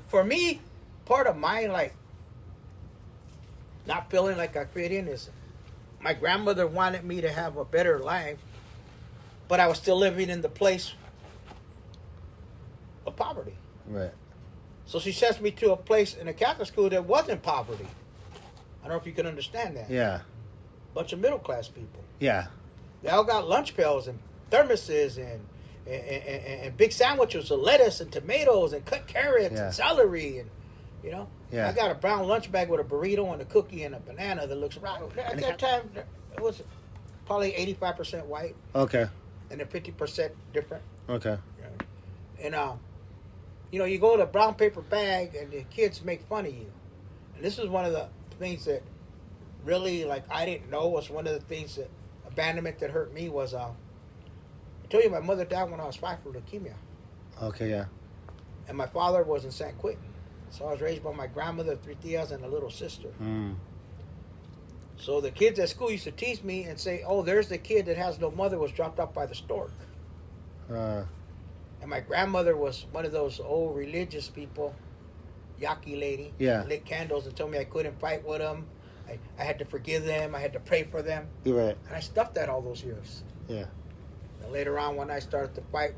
For me, part of my like not feeling like I fit in is my grandmother wanted me to have a better life, but I was still living in the place of poverty. Right. So she sends me to a place in a Catholic school that wasn't poverty. I don't know if you can understand that. Yeah. Bunch of middle class people. Yeah. They all got lunch pails and thermoses and big sandwiches of lettuce and tomatoes and cut carrots and celery and I got a brown lunch bag with a burrito and a cookie and a banana that looks right. At that time, it was probably 85% white. Okay. And then 50% different. Okay. And you go to a brown paper bag and the kids make fun of you. And this is one of the things that really, like, I didn't know was one of the things that abandonment that hurt me was I told you my mother died when I was 5 from leukemia. Okay, yeah. And my father was in San Quentin. So I was raised by my grandmother, 3 tias, and a little sister. Mm. So the kids at school used to tease me and say, oh, there's the kid that has no mother, was dropped off by the stork. And my grandmother was one of those old religious people, yaqui lady. Yeah. Lit candles and told me I couldn't fight with them. I had to forgive them. I had to pray for them. You're right. And I stuffed that all those years. Yeah. And later on, when I started to fight,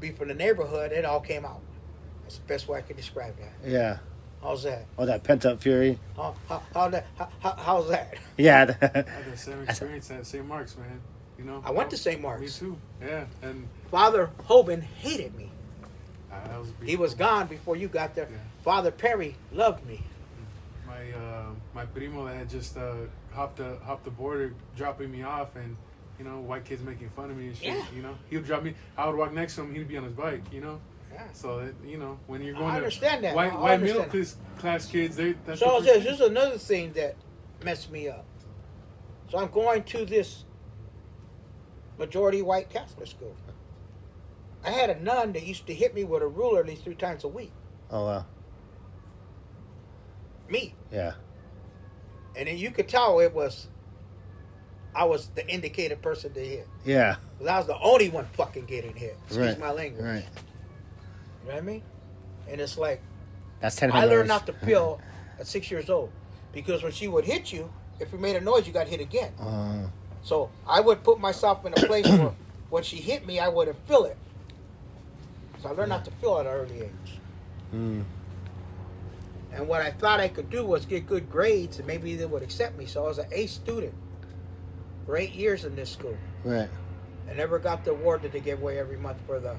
be from the neighborhood, it all came out. That's the best way I could describe that. Yeah. How's that? Oh, that pent up fury. How's that? Yeah. I had the same experience at St. Mark's, man. I went to St. Mark's. Me too. Yeah, and Father Hoban hated me. He was gone before you got there. Yeah. Father Perry loved me. My primo that had just hopped the border, dropping me off, and white kids making fun of me and shit. Yeah. He would drop me. I would walk next to him. He'd be on his bike. Yeah. So when you're going I understand to that. white middle class kids, that's so this is another thing that messed me up. So I'm going to this majority white Catholic school. I had a nun that used to hit me with a ruler at least 3 times a week. Oh, wow. Me. Yeah. And then you could tell I was the indicated person to hit. Yeah. Because I was the only one fucking getting hit. Excuse my language. Right. You know what I mean? And it's like, that's 10 I learned not to feel at 6 years old. Because when she would hit you, if you made a noise, you got hit again. So I would put myself in a place where when she hit me, I wouldn't feel it. So I learned not to feel at an early age. Mm. And what I thought I could do was get good grades and maybe they would accept me. So I was an A student for 8 years in this school. Right. I never got the award that they give away every month for the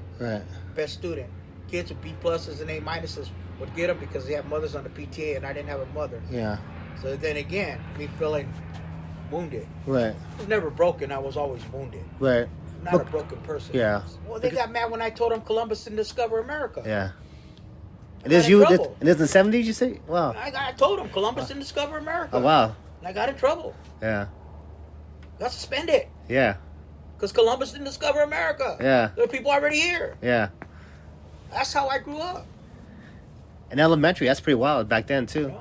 best student. Kids with B pluses and A minuses would get them because they have mothers on the PTA and I didn't have a mother. Yeah. So then again, me feeling wounded. Right. I was never broken. I was always wounded. Right. Not a broken person. Yeah. Well, they got mad when I told them Columbus didn't discover America. Yeah. And this you? And this in the 70s, you say? Wow. I told them Columbus didn't discover America. Oh, wow. And I got in trouble. Yeah. Got suspended. Yeah. Because Columbus didn't discover America. Yeah. There were people already here. Yeah. That's how I grew up. In elementary, that's pretty wild back then, too.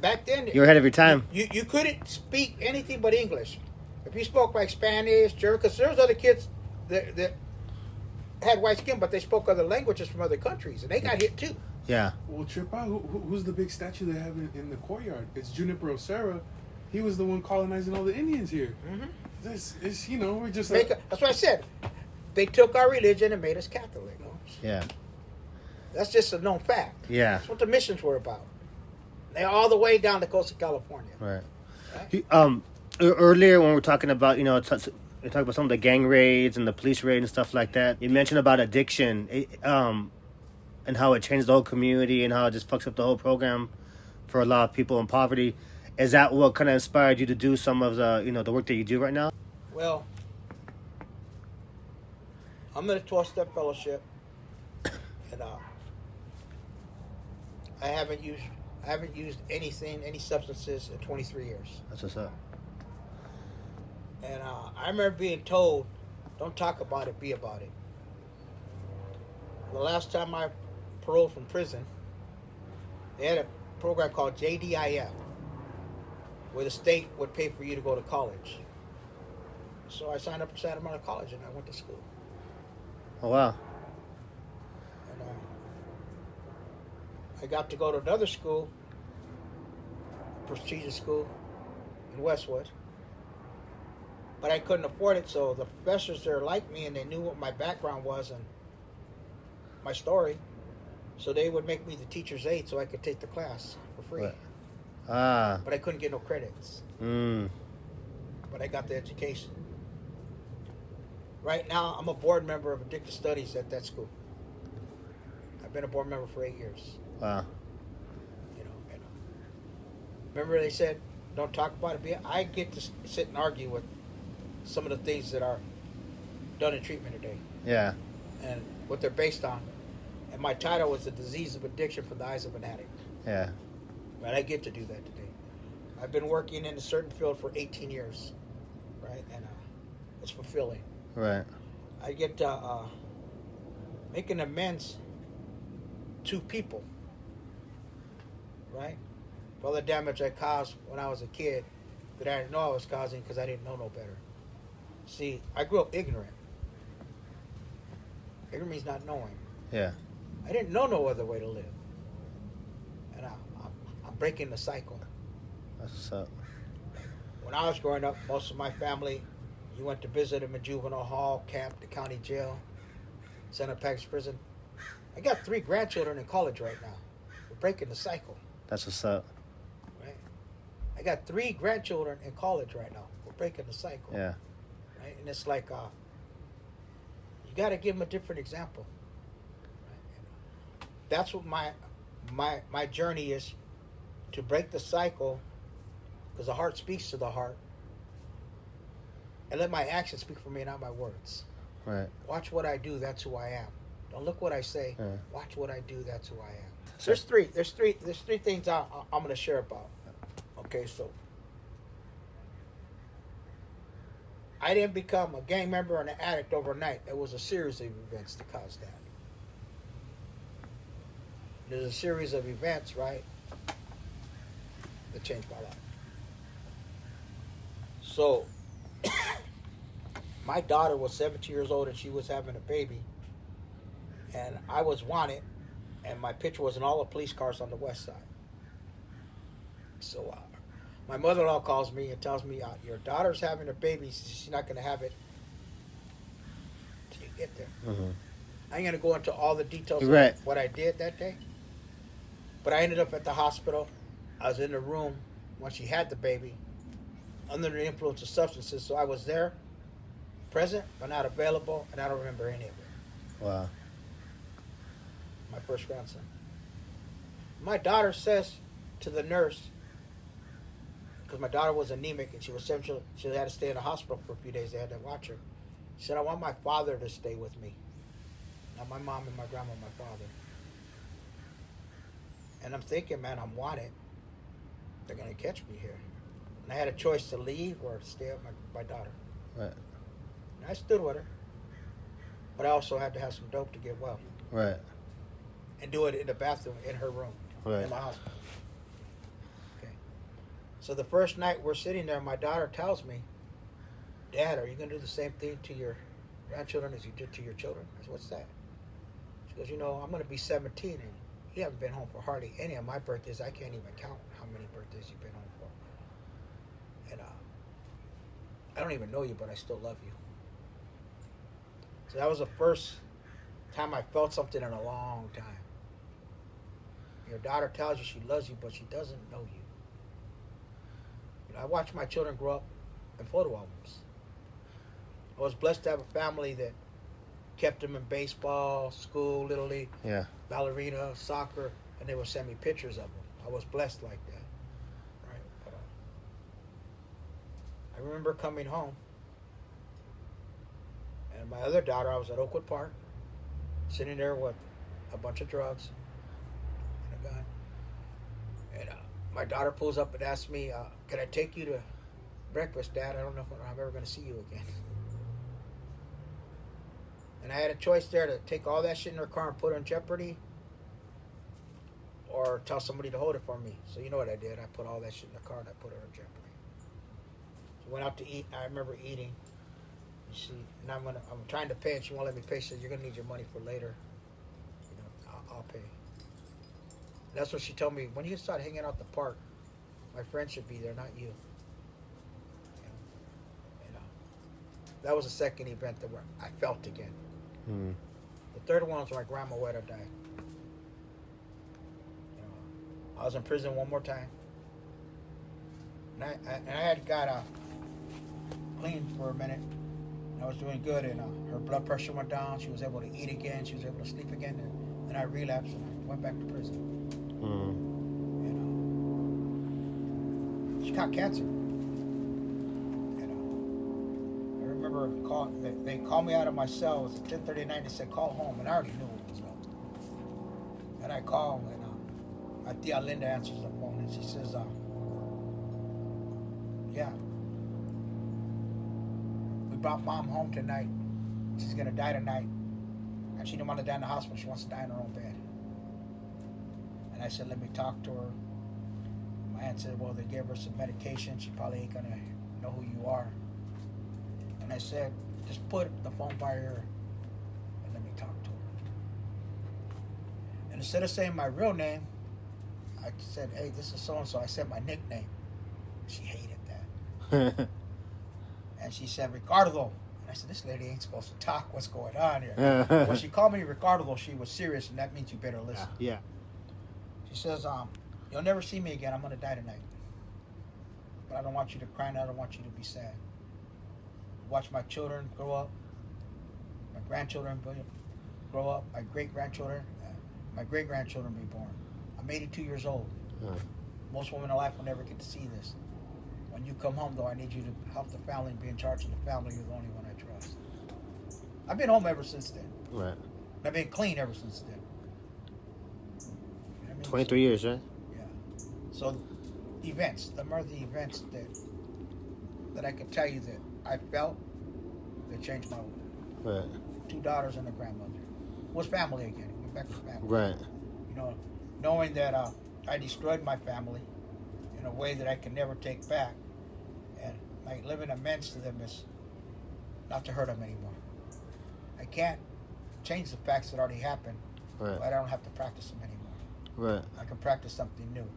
Back then, you were ahead of your time. You couldn't speak anything but English. If you spoke like Spanish, German, because there was other kids that had white skin, but they spoke other languages from other countries, and they got hit too. Yeah. Well, trip out. Who's the big statue they have in the courtyard? It's Juniper Serra. He was the one colonizing all the Indians here. Mm-hmm. This is, we're just that's what I said. They took our religion and made us Catholic. Yeah. That's just a known fact. Yeah. That's what the missions were about. They're all the way down the coast of California. Right. Earlier when we were talking about, you talking about some of the gang raids and the police raid and stuff like that, you mentioned about addiction, and how it changed the whole community and how it just fucks up the whole program for a lot of people in poverty. Is that what kind of inspired you to do some of the, the work that you do right now? Well, I'm in a 12-step fellowship, and I haven't used any substances in 23 years. That's what's up. And I remember being told, don't talk about it, be about it. The last time I paroled from prison, they had a program called JDIF, where the state would pay for you to go to college. So I signed up for Santa Monica College and I went to school. Oh, wow. And I got to go to another school, prestigious school in Westwood. But I couldn't afford it, so the professors there liked me and they knew what my background was and my story. So they would make me the teacher's aide so I could take the class for free. But I couldn't get no credits. But I got the education. Right now, I'm a board member of addictive studies at that school. I've been a board member for 8 years. Wow. You know, remember they said, don't talk about it. I get to sit and argue with some of the things that are done in treatment today. Yeah. And what they're based on. And my title was The Disease of Addiction from the Eyes of an Addict. Yeah. Right, I get to do that today. I've been working in a certain field for 18 years, right? And it's fulfilling. Right. I get making amends to people, right? For all the damage I caused when I was a kid that I didn't know I was causing because I didn't know no better. See, I grew up ignorant. Ignorant means not knowing. Yeah. I didn't know no other way to live. And I'm breaking the cycle. That's what's up. When I was growing up, most of my family, you went to visit them in juvenile hall, camp, the county jail, Center Package Prison. I got 3 grandchildren in college right now. We're breaking the cycle. That's what's up. Right? I got 3 grandchildren in college right now. We're breaking the cycle. Yeah. Right? And it's like, you got to give them a different example. Right? That's what my journey is, to break the cycle, because the heart speaks to the heart, and let my actions speak for me, not my words. Right. Watch what I do, that's who I am. Don't look what I say. Yeah. Watch what I do, that's who I am. So there's three things I'm going to share about. Okay, so I didn't become a gang member and an addict overnight. It was a series of events that caused that. There's a series of events, right, that changed my life. So, my daughter was 17 years old and she was having a baby. And I was wanted, and my picture was in all the police cars on the west side. So, my mother-in-law calls me and tells me, your daughter's having a baby. She's not going to have it until you get there. Mm-hmm. I ain't going to go into all the details Right. of what I did that day. But I ended up at the hospital. I was in the room when she had the baby, under the influence of substances. So I was there, present, but not available, and I don't remember any of it. Wow. My first grandson. My daughter says to the nurse, because my daughter was anemic and she was central, she had to stay in the hospital for a few days. They had to watch her. She said, I want my father to stay with me. Not my mom and my grandma, my father. And I'm thinking, man, I'm wanted. They're going to catch me here. And I had a choice to leave or stay with my daughter. Right. And I stood with her. But I also had to have some dope to get well. Right. And do it in the bathroom, in her room, Right. in my hospital. Okay. So the first night we're sitting there, my daughter tells me, Dad, are you going to do the same thing to your grandchildren as you did to your children? I said, what's that? She goes, I'm going to be 17 and you haven't been home for hardly any of my birthdays. I can't even count how many birthdays you've been home for. And I don't even know you, but I still love you. So that was the first time I felt something in a long time. Your daughter tells you she loves you, but she doesn't know you. I watched my children grow up in photo albums. I was blessed to have a family that kept them in baseball, school, Little League, ballerina, soccer, and they would send me pictures of them. I was blessed like that. Right? But, I remember coming home, and my other daughter, I was at Oakwood Park, sitting there with a bunch of drugs and a gun. And my daughter pulls up and asks me, can I take you to breakfast, Dad? I don't know if I'm ever going to see you again. And I had a choice there to take all that shit in her car and put her in jeopardy, or tell somebody to hold it for me. So you know what I did? I put all that shit in the car and I put her in jeopardy. So we went out to eat. I remember eating. And I'm trying to pay, and she won't let me pay. She said, "You're gonna need your money for later. I'll pay." That's what she told me. When you start hanging out the park, my friend should be there, not you. You know, that was the second event that where I felt again. Mm. The third one was when my grandma Weta died. You know, I was in prison one more time, and I had got clean for a minute. I was doing good, and her blood pressure went down. She was able to eat again. She was able to sleep again, and then I relapsed and I went back to prison. Mm. You know, she got cancer. You know, I remember they called me out of my cell. It was at 10:39. They said call home, and I already knew it was home. And I called, and my tia Linda answers the phone, and she says, "Yeah, we brought mom home tonight. She's gonna die tonight, and she didn't want to die in the hospital. She wants to die in her own bed." And I said, "Let me talk to her." My aunt said, "Well, they gave her some medication. She probably ain't gonna know who you are." And I said, "Just put the phone by her and let me talk to her." And instead of saying my real name, I said, "Hey, this is so and so." I said my nickname. She hated that. And she said, "Ricardo." And I said, "This lady ain't supposed to talk. What's going on here?" When she called me Ricardo, she was serious, and that means you better listen. Yeah. She says, "You'll never see me again. I'm going to die tonight. But I don't want you to cry, and I don't want you to be sad. Watch my children grow up, my grandchildren grow up, my great-grandchildren, my great-grandchildren be born. I'm 82 years old. Most women in life will never get to see this. When you come home, though, I need you to help the family and be in charge of the family. You're the only one I trust." I've been home ever since then. Right. I've been clean ever since then. You know what I mean? 23 years, right? Yeah. So, events. Them are the events that I can tell you that I felt that changed my life. Right. 2 daughters and a grandmother. It was family again. It went back to family. Right. You know, knowing that I destroyed my family in a way that I can never take back, and my living amends to them is not to hurt them anymore. I can't change the facts that already happened, Right. but I don't have to practice them anymore. Right. I can practice something new.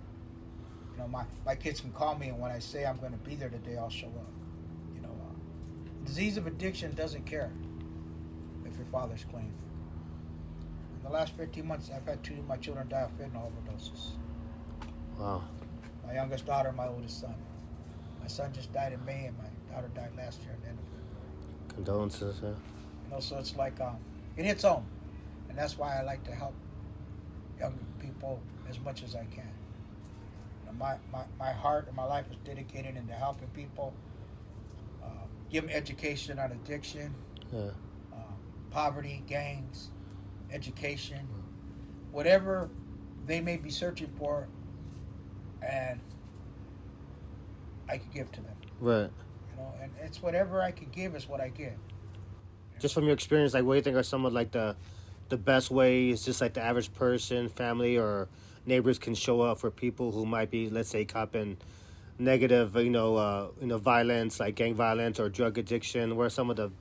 You know, my kids can call me, and when I say I'm going to be there today, I'll show up. You know, disease of addiction doesn't care if your father's clean. In the last 15 months, I've had 2 of my children die of fentanyl overdoses. Wow. My youngest daughter, my oldest son. My son just died in May, and my daughter died last year at the end of February. Condolences, yeah. You know, so it's like it hits home, and that's why I like to help young people as much as I can. You know, my heart and my life is dedicated into helping people, give them education on addiction, Yeah. poverty, gangs, education, whatever they may be searching for, and I could give to them. Right. You know, and it's whatever I could give is what I give. Just from your experience, like, what do you think are some of, like, the best ways, just like the average person, family, or neighbors can show up for people who might be, let's say, copping negative, violence, like gang violence or drug addiction? What are some of the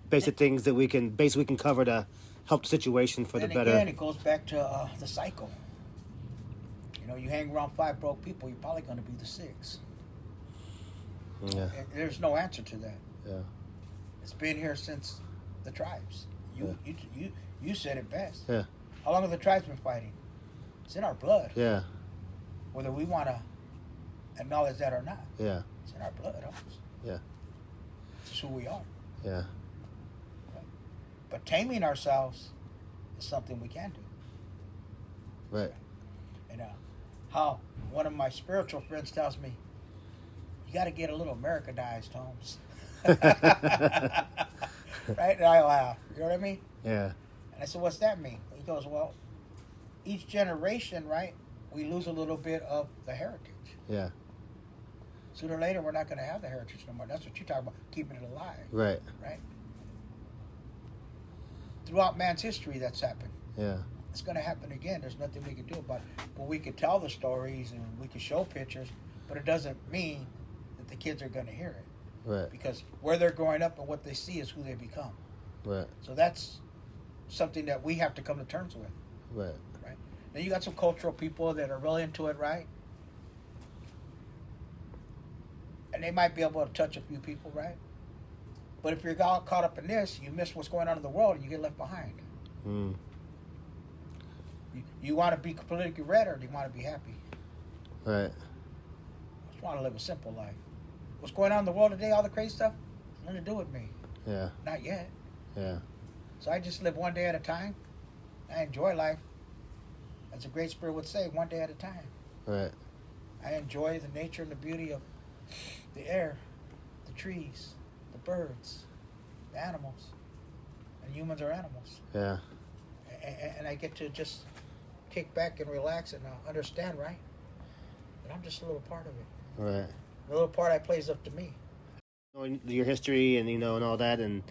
basic things that we can cover to help the situation for the better? Again, it goes back to the cycle. You know, you hang around 5 broke people, you're probably going to be the 6. Yeah. There's no answer to that. Yeah. It's been here since the tribes. You said it best. Yeah. How long have the tribes been fighting? It's in our blood. Yeah. Whether we want to acknowledge that or not. Yeah. It's in our blood. Almost. Yeah. It's who we are. Yeah. But taming ourselves is something we can do. Right. And how one of my spiritual friends tells me, you got to get a little Americanized, Holmes. Right? And I laugh. You know what I mean? Yeah. And I said, what's that mean? He goes, well, each generation, right, we lose a little bit of the heritage. Yeah. Sooner or later, we're not going to have the heritage no more. That's what you're talking about, keeping it alive. Right. Right? Throughout man's history, that's happened. Yeah. It's going to happen again. There's nothing we can do about it. But we can tell the stories and we can show pictures, but it doesn't mean that the kids are going to hear it. Right. Because where they're growing up and what they see is who they become. Right. So that's something that we have to come to terms with. Right. Right. Then you got some cultural people that are really into it, right? And they might be able to touch a few people, right? But if you're all caught up in this, you miss what's going on in the world and you get left behind. Mm. You want to be politically red or do you want to be happy? Right. I just want to live a simple life. What's going on in the world today, all the crazy stuff, nothing to do with me. Yeah. Not yet. Yeah. So I just live one day at a time. I enjoy life. As a great spirit would say, one day at a time. Right. I enjoy the nature and the beauty of the air, the trees, the birds, the animals. And humans are animals. Yeah. And I get to just kick back and relax and understand, right? But I'm just a little part of it. Right. The little part I play is up to me. Knowing your history and and all that, and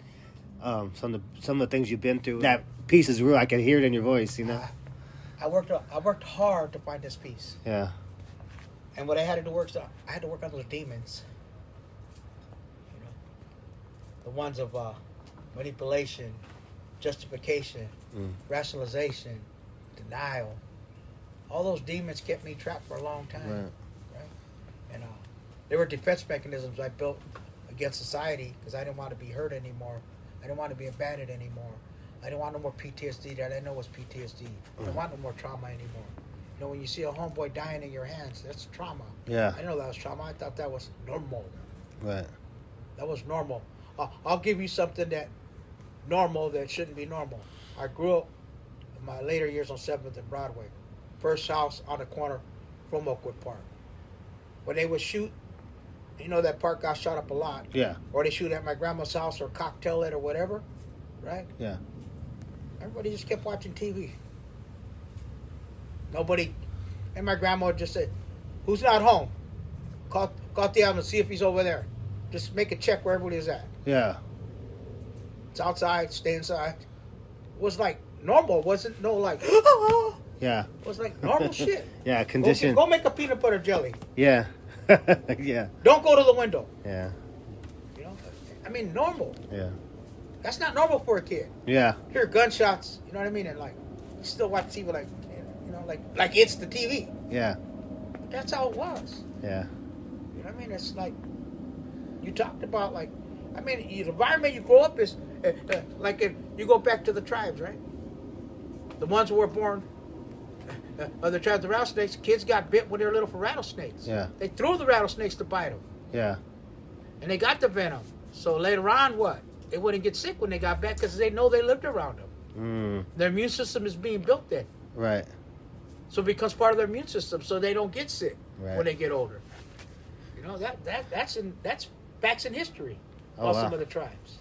some of the things you've been through. That peace is real. I can hear it in your voice. I worked hard to find this peace. Yeah. And what I had to do I had to work on those demons. The ones of manipulation, justification, rationalization, denial. All those demons kept me trapped for a long time. Right? And they were defense mechanisms I built against society because I didn't want to be hurt anymore. I didn't want to be abandoned anymore. I didn't want no more PTSD that I didn't know was PTSD. I didn't want no more trauma anymore. When you see a homeboy dying in your hands, that's trauma. Yeah. I didn't know that was trauma. I thought that was normal. Right. That was normal. I'll give you something that normal that shouldn't be normal. I grew up in my later years on 7th and Broadway. First house on the corner from Oakwood Park. When they would shoot, that park got shot up a lot. Yeah. Or they shoot at my grandma's house or Cocktail It or whatever, right? Yeah. Everybody just kept watching TV. Nobody, and my grandma would just say, "Who's not home? Call the ambulance, see if he's over there. Just make a check where everybody is at." Yeah. It's outside, stay inside. It was like normal, wasn't like Yeah. It was like normal shit. Yeah, condition. Go make a peanut butter jelly. Yeah. Yeah. Don't go to the window. Yeah. Normal. Yeah. That's not normal for a kid. Yeah. Hear gunshots, you know what I mean? And you still watch TV like it's the TV. Yeah. But that's how it was. Yeah. You know what I mean? It's like, you talked about the environment you grow up is, you go back to the tribes, right? The ones who were born of the tribes of rattlesnakes, kids got bit when they were little for rattlesnakes. Yeah. They threw the rattlesnakes to bite them. Yeah. And they got the venom. So later on, what? They wouldn't get sick when they got back because they know they lived around them. Their immune system is being built then. Right. So it becomes part of their immune system so they don't get sick when they get older. That's facts in history of some of the tribes.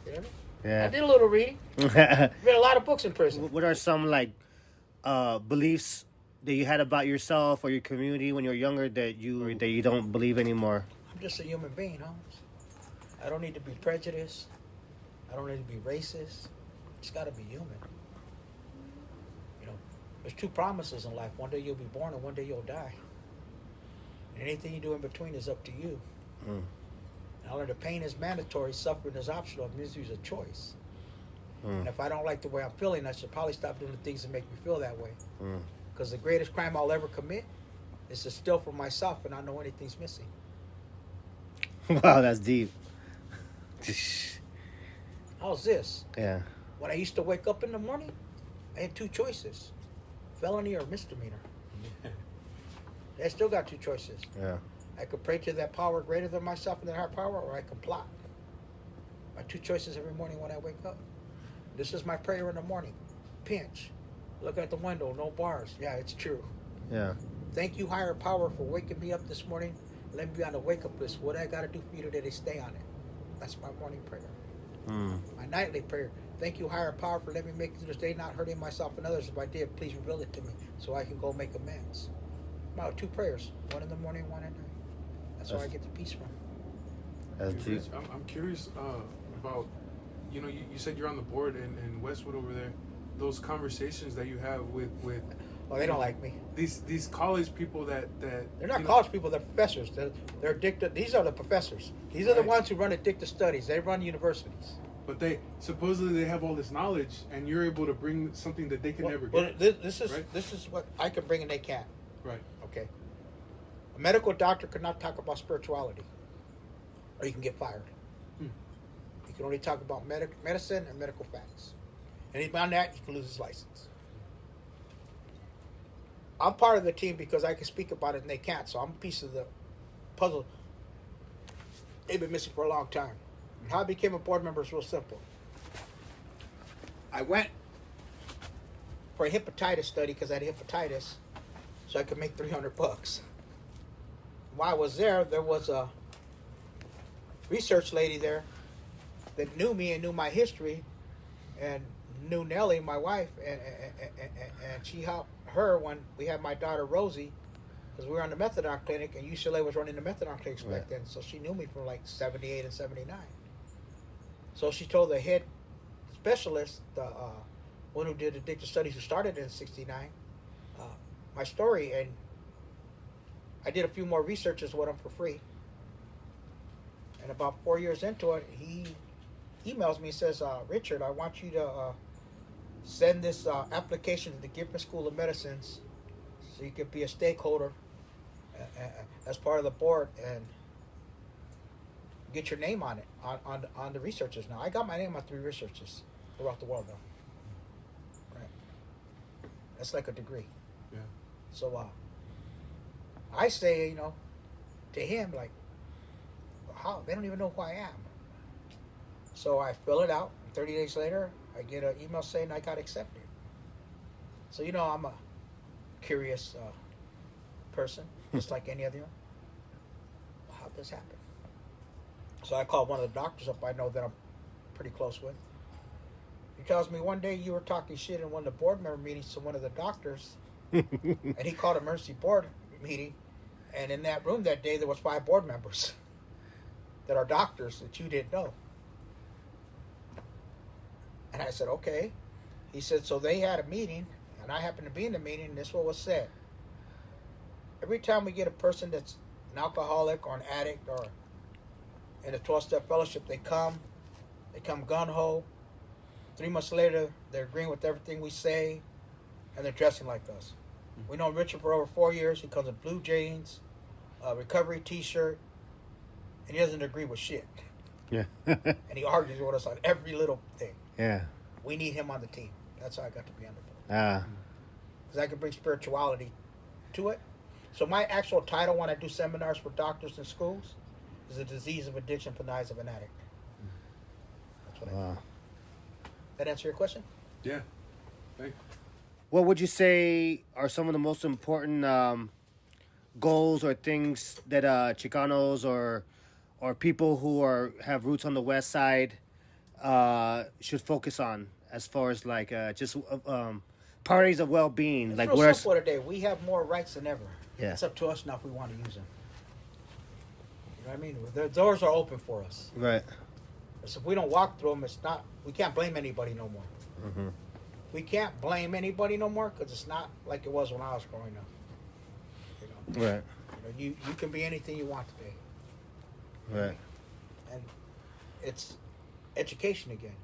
You know what I mean? Yeah. I did a little reading. Read a lot of books in prison. What are some beliefs that you had about yourself or your community when you were younger that you don't believe anymore? I'm just a human being, Holmes. I don't need to be prejudiced. I don't need to be racist. Just got to be human. There's two promises in life. One day you'll be born and one day you'll die. And anything you do in between is up to you. I learned that pain is mandatory, suffering is optional, misery is a choice. And if I don't like the way I'm feeling, I should probably stop doing the things that make me feel that way. Because the greatest crime I'll ever commit is to steal from myself and not know anything's missing. Wow, that's deep. How's this? Yeah. When I used to wake up in the morning, I had two choices. Felony or misdemeanor. I still got two choices. Yeah. I could pray to that power greater than myself and that higher power, or I can plot. My two choices every morning when I wake up. This is my prayer in the morning. Pinch. Look at the window, no bars. Yeah, it's true. Yeah. Thank you, higher power, for waking me up this morning. Let me be on the wake-up list. What I got to do for you today to stay on it. That's my morning prayer. My nightly prayer. Thank you, higher power, for letting me make it through this day, not hurting myself and others. If I did, please reveal it to me so I can go make amends. About two prayers. One in the morning, one at night. That's where I get the peace from. That's deep. I'm curious about, you said you're on the board in Westwood over there. Those conversations that you have with Oh, they don't like me. These college people that they're not college people. They're professors. They're addicted. These are the professors. These are the ones who run addicted studies. They run universities. But they supposedly they have all this knowledge, and you're able to bring something that they can never get. This is right? this is what I can bring and they can't. Right. Okay. A medical doctor could not talk about spirituality, or you can get fired. You can only talk about medicine and medical facts. And beyond that, he can lose his license. I'm part of the team because I can speak about it and they can't. So I'm a piece of the puzzle they've been missing for a long time. And how I became a board member is real simple. I went for a hepatitis study because I had hepatitis, so I could make $300. While I was there was a research lady there that knew me and knew my history and knew Nellie, my wife, and she helped her when we had my daughter Rosie, because we were on the methadone clinic and UCLA was running the methadone clinics back then, so she knew me from like 78 and 79. So she told the head specialist, the one who did addictive studies, who started in 69, my story, and I did a few more researches with him for free. And about 4 years into it, he emails me and says, Richard, I want you to send this application to the Gifford School of Medicines so you could be a stakeholder as part of the board and get your name on it, on the researchers. Now, I got my name on 3 researchers throughout the world now. Right. That's like a degree. Yeah. So I say, to him, like, how? They don't even know who I am. So I fill it out. 30 days later, I get an email saying I got accepted. So, I'm a curious person, just like any other. How'd this happen? So I called one of the doctors up I know that I'm pretty close with. He tells me one day you were talking shit in one of the board member meetings to one of the doctors, and he called an emergency board meeting, and in that room that day there was 5 board members that are doctors that you didn't know. And I said, okay. He said, so they had a meeting, and I happened to be in the meeting, and this is what was said. Every time we get a person that's an alcoholic or an addict or in a 12-step fellowship, they come gung-ho. 3 months later, they're agreeing with everything we say, and they're dressing like us. We know Richard for over 4 years. He comes in blue jeans, a recovery T-shirt, and he doesn't agree with shit. Yeah. And he argues with us on every little thing. Yeah. We need him on the team. That's how I got to be on the board. Because I can bring spirituality to it. So my actual title when I do seminars for doctors in schools is The Disease of Addiction from the Eyes of an Addict. That's what I do. That answer your question? Yeah. Thanks. What would you say are some of the most important goals or things that Chicanos or people who have roots on the West Side should focus on as far as like just parties of well-being? It's like real where simple today. We have more rights than ever. Yeah. It's up to us now if we want to use them. You know what I mean? The doors are open for us. Right. So if we don't walk through them, we can't blame anybody no more. Mm-hmm. We can't blame anybody no more because it's not like it was when I was growing up. Right. You can be anything you want to be. Right. And it's education again.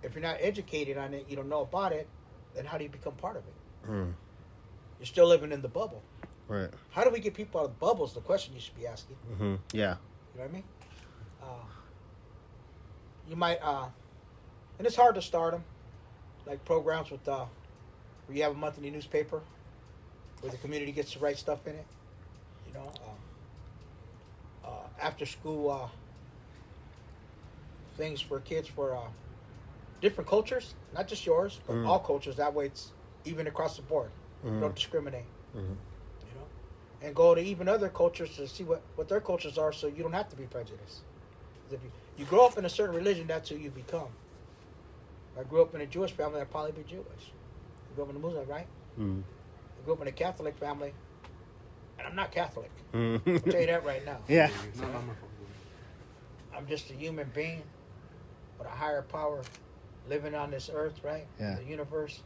If you're not educated on it, you don't know about it, then how do you become part of it? You're still living in the bubble. Right. How do we get people out of bubbles? The question you should be asking. Mm-hmm. Yeah. You know what I mean? You might, and it's hard to start them, like programs with where you have a monthly newspaper where the community gets to write stuff in it. After school things for kids for different cultures, not just yours, but all cultures. That way it's even across the board. You don't discriminate. And go to even other cultures to see what their cultures are, so you don't have to be prejudiced. If you grow up in a certain religion, that's who you become. If I grew up in a Jewish family, I'd probably be Jewish. I grew up in a Muslim, right? I grew up in a Catholic family, and I'm not Catholic. I'll tell you that right now. Yeah. I'm just a human being with a higher power living on this earth, right? Yeah. In the universe,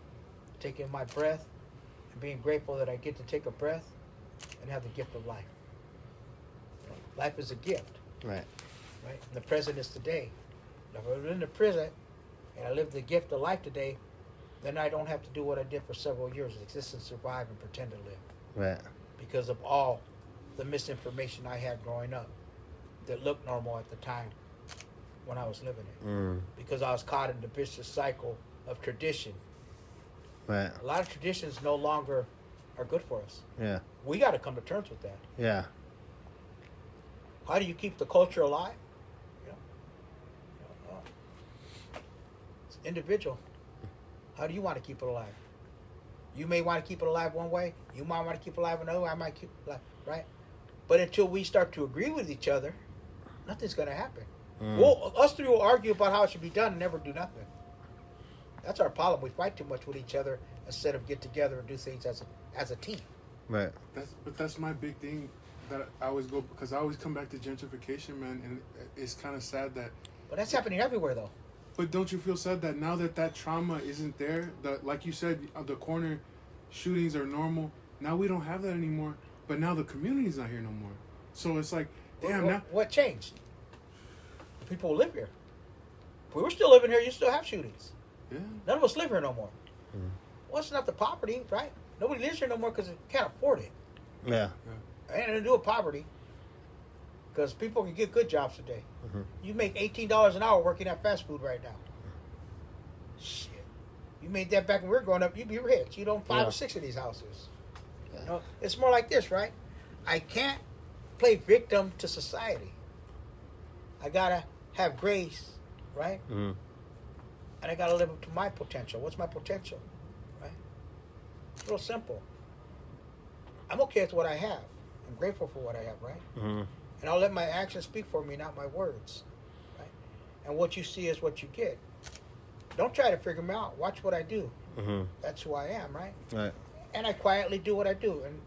taking my breath and being grateful that I get to take a breath and have the gift of life. Life is a gift. Right. Right? And the present is today. If I was in the prison and I lived the gift of life today, then I don't have to do what I did for several years, exist and survive and pretend to live. Right. Because of all the misinformation I had growing up that looked normal at the time when I was living it. Because I was caught in the vicious cycle of tradition. Right. A lot of traditions no longer are good for us. Yeah. We got to come to terms with that. Yeah. How do you keep the culture alive? It's individual. How do you want to keep it alive? You may want to keep it alive one way. You might want to keep it alive another way. I might keep it alive, right? But until we start to agree with each other, nothing's going to happen. Well, us three will argue about how it should be done and never do nothing. That's our problem. We fight too much with each other instead of get together and do things as a team. Right. That's my big thing that I always go, because I always come back to gentrification, man, and it's kind of sad that. But that's happening everywhere, though. But don't you feel sad that now that trauma isn't there, that, like you said, the corner shootings are normal. Now we don't have that anymore. But now the community's not here no more. So it's like, damn. What changed? People live here. If we were still living here, you still have shootings. Yeah. None of us live here no more. Well, it's not the poverty, right? Nobody lives here no more because they can't afford it. Yeah. It ain't nothing to do with poverty. Because people can get good jobs today. You make $18 an hour working at fast food right now. Shit. You made that back when we were growing up, you'd be rich. You'd own 5 or 6 of these houses. You know, it's more like this, right? I can't play victim to society. I gotta have grace, right? And I gotta live up to my potential. What's my potential, right? It's real simple. I'm okay with what I have. I'm grateful for what I have, right? And I'll let my actions speak for me, not my words, right? And what you see is what you get. Don't try to figure me out. Watch what I do. That's who I am, right? Right. And I quietly do what I do. And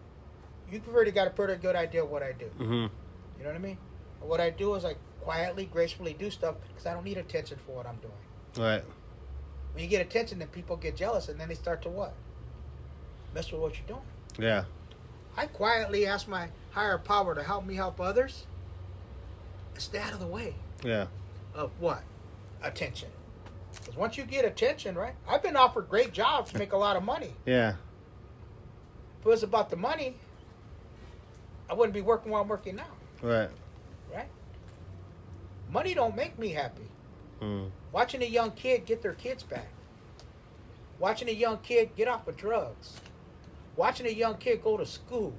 you've already got a pretty good idea of what I do. You know what I mean? And what I do is I quietly, gracefully do stuff because I don't need attention for what I'm doing. Right. When you get attention, then people get jealous, and then they start to what? Mess with what you're doing. Yeah. I quietly ask my higher power to help me help others and stay out of the way. Yeah. Of what? Attention. Because once you get attention, right? I've been offered great jobs to make a lot of money. Yeah. If it was about the money, I wouldn't be working while I'm working now. Right. Right? Money don't make me happy. Watching a young kid get their kids back. Watching a young kid get off of drugs. Watching a young kid go to school.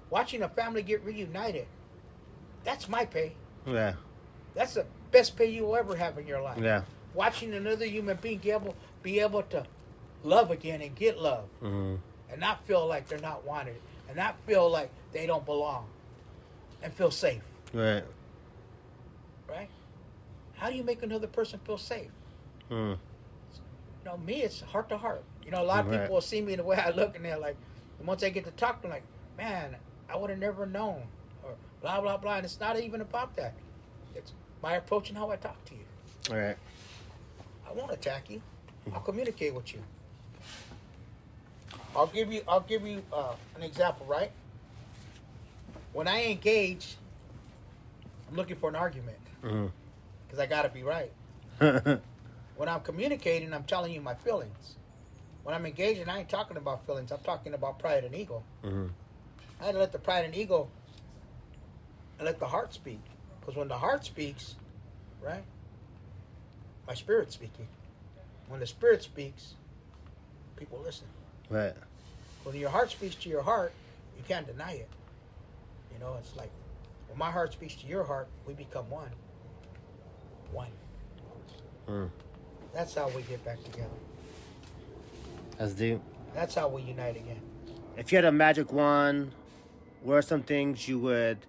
Watching a family get reunited. That's my pay. Yeah. That's the best pay you will ever have in your life. Yeah. Watching another human being be able to love again and get love. And not feel like they're not wanted. And not feel like they don't belong. And feel safe. Right. Right? How do you make another person feel safe? You know, me, it's heart to heart. You know, a lot of people will see me the way I look, and they're like, and once I get to talk, they're like, man, I would have never known, or blah, blah, blah. And it's not even about that. It's my approach and how I talk to you. All right. I won't attack you. I'll communicate with you. I'll give you an example, right? When I engage, I'm looking for an argument. Because I got to be right. When I'm communicating, I'm telling you my feelings. When I'm engaging, I ain't talking about feelings. I'm talking about pride and ego. I had to let the pride and ego and let the heart speak. Because when the heart speaks, right, my spirit's speaking. When the spirit speaks, people listen. Right. When your heart speaks to your heart, you can't deny it. You know, it's like, when my heart speaks to your heart, we become one. That's how we get back together. That's deep. That's how we unite again. If you had a magic wand, what are some things you would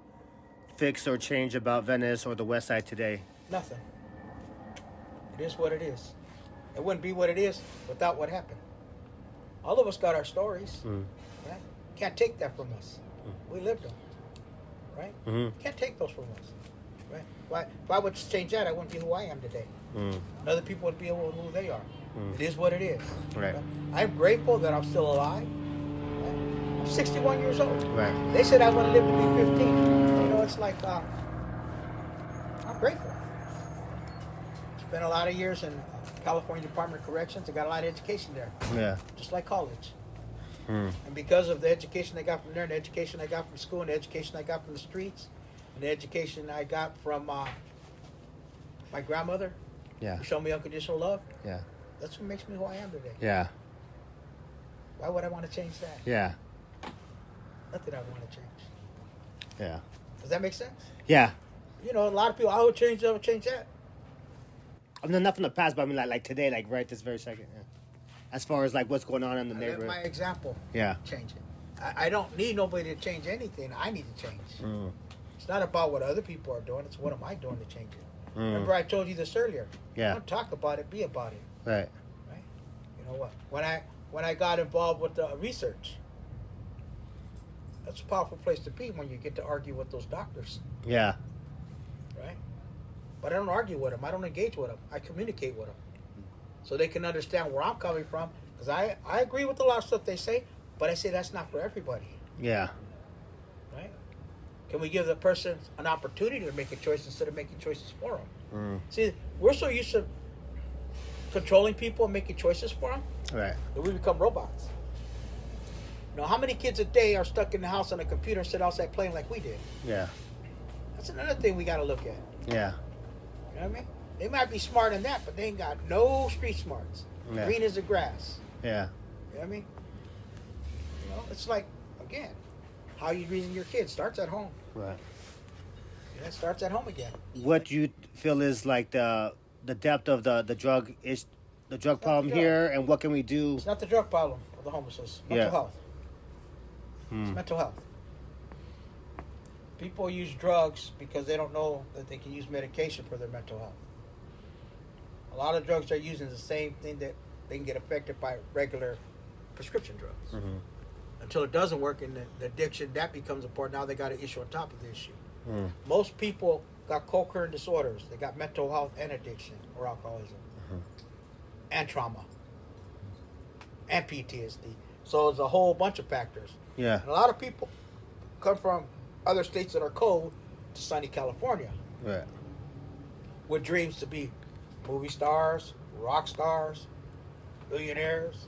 fix or change about Venice or the West Side today? Nothing. It is what it is. It wouldn't be what it is without what happened. All of us got our stories, right? Can't take that from us. We lived them, right? Can't take those from us, right? Why? If I would change that, I wouldn't be who I am today. Other people would be able to who they are. It is what it is. Right. I'm grateful that I'm still alive. Right? I'm 61 years old. Right. They said I wouldn't live to be 15. You know, it's like, I'm grateful. Spent a lot of years in California Department of Corrections. I got a lot of education there. Yeah. Just like college. Hmm. And because of the education I got from there, and the education I got from school, and the education I got from the streets, and the education I got from my grandmother, Yeah. who showed me unconditional love, Yeah. that's what makes me who I am today. Yeah. Why would I want to change that? Yeah. Nothing I want to change. Yeah. Does that make sense? Yeah. You know, a lot of people, I would change that. I mean, not from the past, but I mean, like today, like right this very second. Yeah. As far as like what's going on in the I neighborhood. let my example Yeah. change it. I don't need nobody to change anything. I need to change. Mm. It's not about what other people are doing. It's what am I doing to change it. Mm. Remember I told you this earlier. Yeah. Don't talk about it, be about it. Right. Right? You know what? When I got involved with the research, that's a powerful place to be when you get to argue with those doctors. Yeah. Right? But I don't argue with them. I don't engage with them. I communicate with them. So they can understand where I'm coming from. Because I agree with a lot of stuff they say, but I say that's not for everybody. Yeah. Right? Can we give the person an opportunity to make a choice instead of making choices for them? Mm. See, we're so used to controlling people and making choices for them Right. that we become robots. You know, how many kids a day are stuck in the house on a computer and sit outside playing like we did? Yeah. That's another thing we got to look at. Yeah. You know what I mean? They might be smart in that, but they ain't got no street smarts. Yeah. Green as the grass. Yeah. You know what I mean? You know, it's like, again, how you raising your kids starts at home. Right. Yeah, it starts at home again. What do you feel is like the depth of the drug problem drug. here, and what can we do? It's not the drug problem of the homelessness. Mental Yeah. health. It's mental health. People use drugs because they don't know that they can use medication for their mental health. A lot of drugs they're using is the same thing that they can get affected by regular prescription drugs. Mm-hmm. Until it doesn't work and the addiction, that becomes important. Now they got an issue on top of the issue. Mm. Most people got co-occurring disorders. They got mental health and addiction or alcoholism and trauma and PTSD. So it's a whole bunch of factors. Yeah. And a lot of people come from other states that are cold to sunny California Right. with dreams to be movie stars, rock stars, billionaires,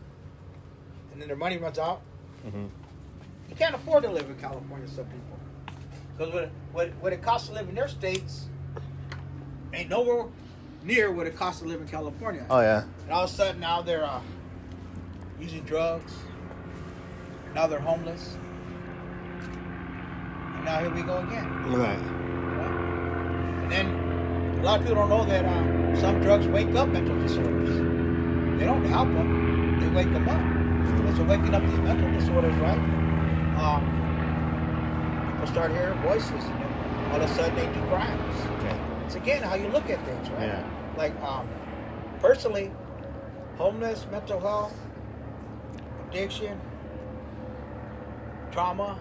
and then their money runs out. Mm-hmm. You can't afford to live in California, some people. Because what it costs to live in their states ain't nowhere near what it costs to live in California. Oh yeah. And all of a sudden now they're using drugs. Now they're homeless. And now here we go again. Right. Right? And then a lot of people don't know that some drugs wake up mental disorders. They don't help them. They wake them up. As they're waking up these mental disorders, right? People start hearing voices, and then all of a sudden they do crimes. Okay. It's again how you look at things, right? Yeah. Like personally, homeless, mental health, addiction, trauma.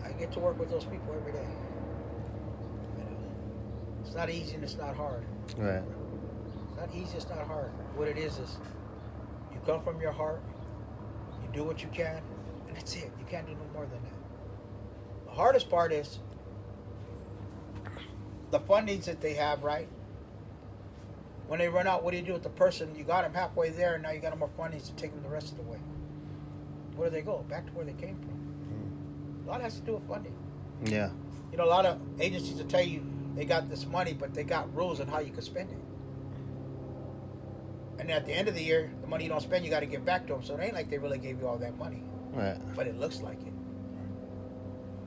I get to work with those people every day. You know, it's not easy and it's not hard. Right. It's not easy, it's not hard. What it is you come from your heart, you do what you can, and that's it. You can't do no more than that. The hardest part is the fundings that they have, right? When they run out, what do you do with the person? You got them halfway there, and now you got no more fundings to take them the rest of the way. Where do they go? Back to where they came from. A lot has to do with funding. Yeah. You know, a lot of agencies will tell you they got this money, but they got rules on how you can spend it. And at the end of the year, the money you don't spend, you got to give back to them. So it ain't like they really gave you all that money. Right. But it looks like it.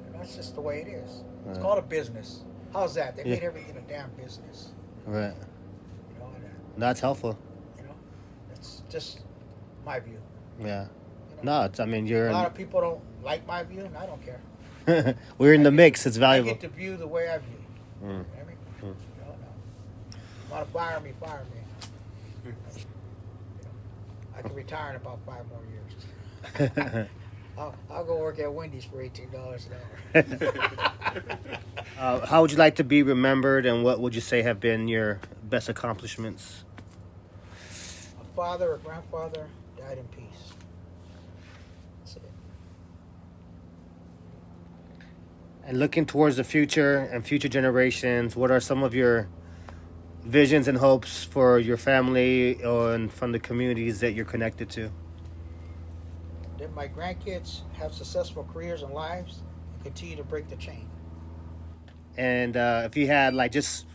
And that's just the way it is. It's Right. called a business. How's that? They Yeah. made everything a damn business. Right. You know, and, That's helpful. you know, that's just my view. Yeah. You know? No, it's, I mean, you're A lot of people don't like my view, and I don't care. we're in the mix. It's I valuable. get to view the way I view. Mm. You know what I mean? Mm. You know, no. You want to fire me, fire me. You know, I can retire in about 5 more years. I'll go work at Wendy's for $18 an hour. How would you like to be remembered, and what would you say have been your best accomplishments? A father or grandfather died in peace. That's it. And looking towards the future and future generations, what are some of your visions and hopes for your family and from the communities that you're connected to? That my grandkids have successful careers and lives and continue to break the chain. And if you had like just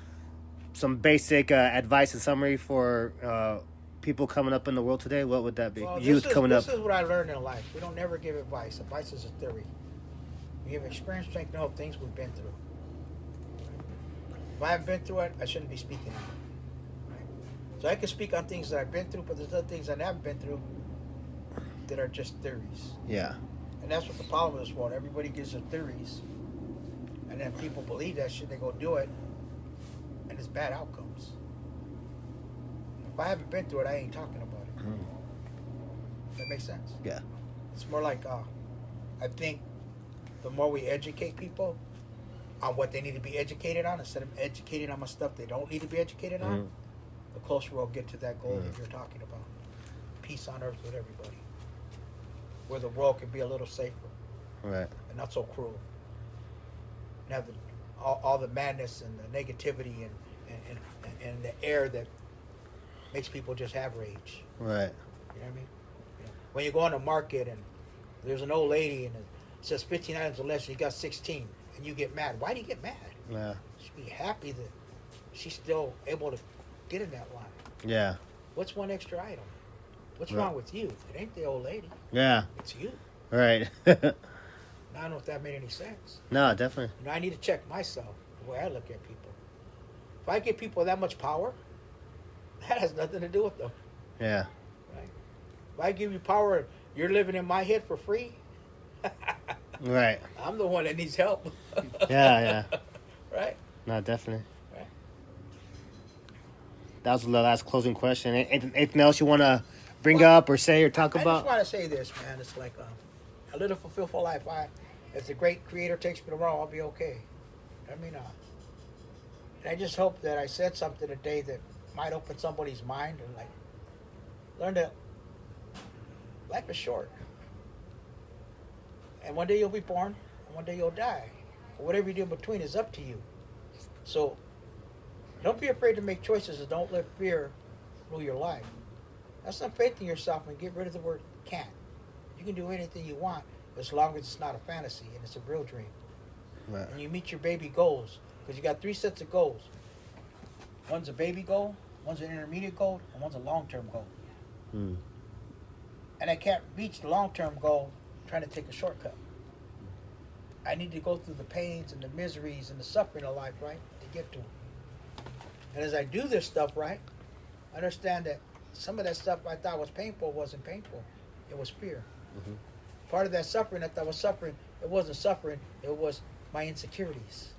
some basic advice and summary for people coming up in the world today, what would that be? Well, Youth coming up. This is what I learned in life. We don't never give advice. Advice is a theory. We have experience, strength, know things we've been through. If I haven't been through it, I shouldn't be speaking on it. Right? So I can speak on things that I've been through, but there's other things I haven't been through that are just theories. Yeah. And that's what the problem is for. Everybody gives their theories, and then people believe that shit. They go do it, and it's bad outcomes. If I haven't been through it, I ain't talking about it. Does that make sense? Yeah. It's more like I think the more we educate people on what they need to be educated on, instead of educating them on stuff they don't need to be educated on, the closer we'll get to that goal that you're talking about. Peace on earth with everybody. Where the world can be a little safer. Right. And not so cruel. And have all the madness and the negativity and the air that makes people just have rage. Right. You know what I mean? You know, when you go on the market and there's an old lady and it says 15 items or less and you got 16 and you get mad. Why do you get mad? Yeah. You should be happy that she's still able to get in that line. Yeah. What's one extra item? What's wrong with you? It ain't the old lady. Yeah. It's you. Right. Now, I don't know if that made any sense. No, definitely. You know, I need to check myself, the way I look at people. If I give people that much power, that has nothing to do with them. Yeah. Right? If I give you power, you're living in my head for free. Right. I'm the one that needs help. Yeah. Right? No, definitely. Right. That was the last closing question. Anything else you want to bring up or say or talk about? I just want to say this, man. It's like a little fulfillful life. If the great creator takes me tomorrow, I'll be okay. I mean, and I just hope that I said something today that might open somebody's mind and like learn that life is short. And one day you'll be born, and one day you'll die. But whatever you do in between is up to you. So don't be afraid to make choices and don't let fear rule your life. Have some faith in yourself and get rid of the word can't. You can do anything you want as long as it's not a fantasy and it's a real dream. Right. And you meet your baby goals, because you got 3 sets of goals. One's a baby goal, one's an intermediate goal, and one's a long-term goal. And I can't reach the long-term goal trying to take a shortcut. I need to go through the pains and the miseries and the suffering of life, right, to get to them. And as I do this stuff, right, I understand that some of that stuff I thought was painful wasn't painful. It was fear. Part of that suffering I thought was suffering, it wasn't suffering, it was my insecurities.